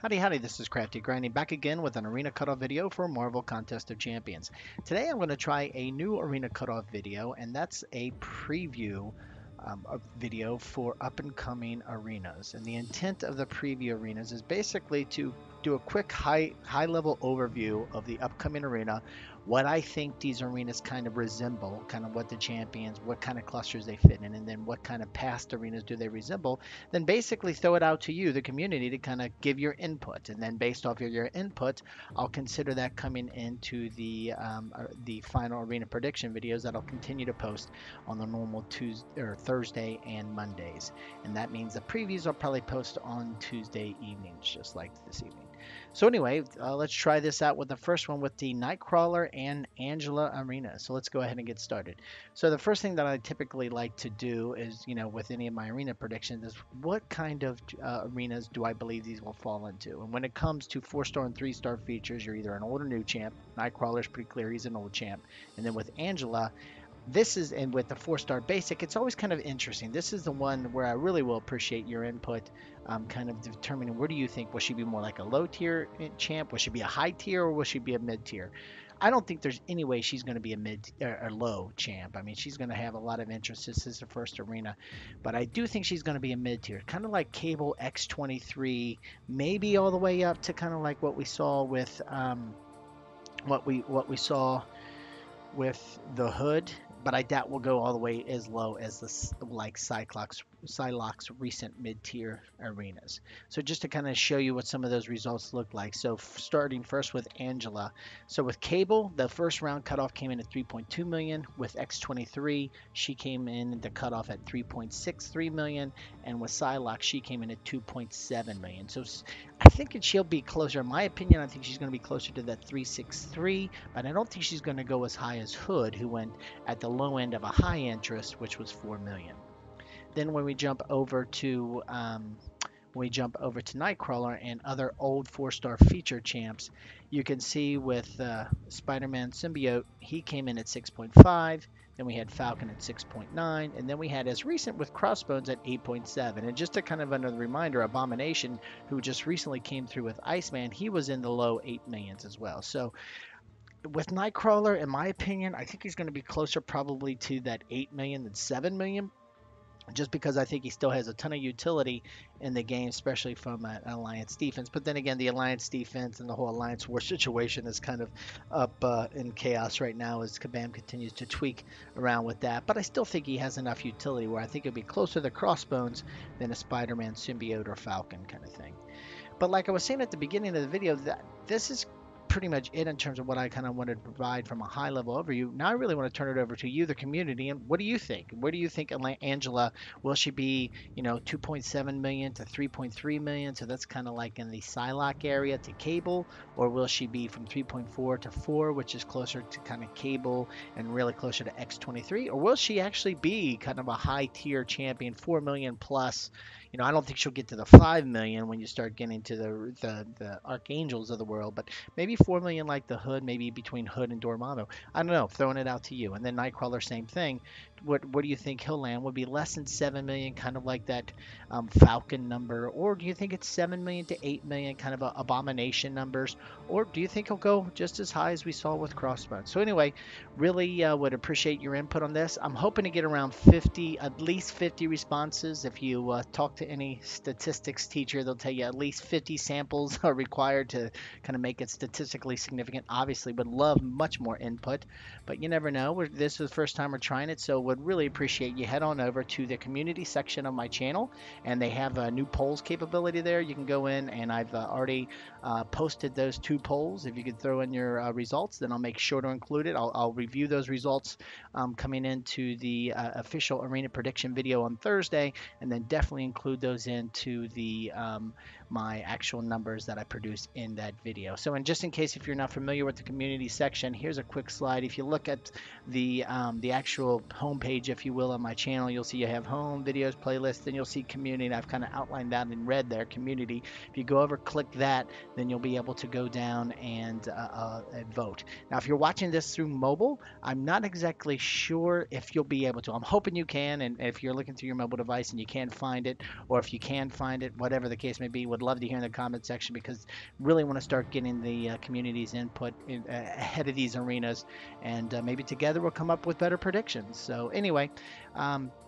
Howdy, howdy, this is Crafty Grinding back again with an Arena Cutoff video for Marvel Contest of Champions. Today I'm going to try a new Arena Cutoff video, and that's a preview a video for up and coming arenas. And the intent of the preview arenas is basically to do a quick high level overview of the upcoming arena, what I think these arenas kind of resemble, kind of what the champions, what kind of clusters they fit in, and then what kind of past arenas do they resemble. Then basically throw it out to you, the community, to kind of give your input, and then based off of your input, I'll consider that coming into the final arena prediction videos that I'll continue to post on the normal Tuesday or Thursday and Mondays. And that means the previews I'll probably post on Tuesday evenings, just like this evening. So anyway, let's try this out with the first one with the Nightcrawler and Angela Arena. So let's go ahead and get started. So the first thing that I typically like to do is, with any of my arena predictions is what kind of arenas do I believe these will fall into? And when it comes to 4-star and 3-star features, you're either an old or new champ. Nightcrawler's pretty clear, he's an old champ. And then with Angela, and with the 4-star basic, it's always kind of interesting. This is the one where I really will appreciate your input, kind of determining where do you think, will she be more like a low tier champ, will she be a high tier, or will she be a mid tier? I don't think there's any way she's going to be a mid or low champ. I mean, she's going to have a lot of interest. This is the first arena, but I do think she's going to be a mid tier, kind of like Cable X23, maybe all the way up to kind of like what we saw with what we saw with the Hood, but I doubt we'll go all the way as low as this like Psylocke's recent mid-tier arenas. So just to kind of show you what some of those results look like. So starting first with Angela. So with Cable, the first round cutoff came in at 3.2 million. With X23, she came in the cutoff at 3.63 million, and with Psylocke, she came in at 2.7 million. So I think she'll be closer. In my opinion, I think she's going to be closer to that 363, but I don't think she's going to go as high as Hood, who went at the low end of a high interest, which was 4 million. Then when we jump over to Nightcrawler and other old 4-star feature champs, you can see with Spider-Man Symbiote, he came in at 6.5. Then we had Falcon at 6.9, and then we had as recent with Crossbones at 8.7. And just to kind of another reminder, Abomination, who just recently came through with Iceman, he was in the low 8 millions as well. So with Nightcrawler, in my opinion, I think he's going to be closer probably to that 8 million than 7 million, just because I think he still has a ton of utility in the game, especially from an Alliance defense. But then again, the Alliance defense and the whole Alliance war situation is kind of up in chaos right now as Kabam continues to tweak around with that. But I still think he has enough utility where I think it'll be closer to Crossbones than a Spider-Man symbiote or Falcon kind of thing. But like I was saying at the beginning of the video, that this is pretty much it in terms of what I kind of wanted to provide from a high level overview. Now I really want to turn it over to you, the community, and what do you think? Where do you think Angela, will she be, 2.7 million to 3.3 million? So that's kind of like in the Psylocke area to Cable, or will she be from 3.4 to 4, which is closer to kind of Cable and really closer to X23? Or will she actually be kind of a high tier champion, 4 million plus? I don't think she'll get to the 5 million when you start getting to the Archangels of the world, but maybe 4 million like the Hood, maybe between Hood and Dormammu. I don't know, throwing it out to you. And then Nightcrawler, same thing. What do you think he'll land? Would be less than 7 million, kind of like that Falcon number, or do you think it's 7 million to 8 million, kind of Abomination numbers, or do you think he'll go just as high as we saw with Crossbones? So anyway, really would appreciate your input on this. I'm hoping to get around 50, at least 50 responses. If you talk to any statistics teacher, they'll tell you at least 50 samples are required to kind of make it statistically significant. Obviously, would love much more input, but you never know. This is the first time we're trying it, so would really appreciate you head on over to the community section of my channel, and they have a new polls capability there. You can go in, and I've already posted those 2 polls. If you could throw in your results, then I'll make sure to include it. I'll review those results coming into the official arena prediction video on Thursday, and then definitely include those into the my actual numbers that I produce in that video. So, and just in case if you're not familiar with the community section, here's a quick slide. If you look at the actual homepage, if you will, on my channel, you'll see you have home, videos, playlists, then you'll see community, and I've kind of outlined that in red there, community. If you go over, click that, then you'll be able to go down and vote. Now, if you're watching this through mobile, I'm not exactly sure if you'll be able to. I'm hoping you can, and if you're looking through your mobile device and you can't find it, or if you can find it, whatever the case may be, would would love to hear in the comment section because really want to start getting the community's input ahead of these arenas, and maybe together we'll come up with better predictions. So anyway,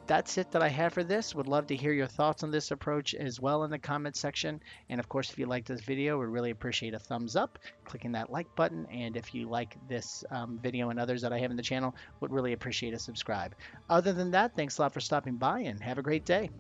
that's it that I have for this. Would love to hear your thoughts on this approach as well in the comment section. And of course, if you like this video, we really appreciate a thumbs up, clicking that like button. And if you like this video and others that I have in the channel, would really appreciate a subscribe. Other than that, thanks a lot for stopping by and have a great day.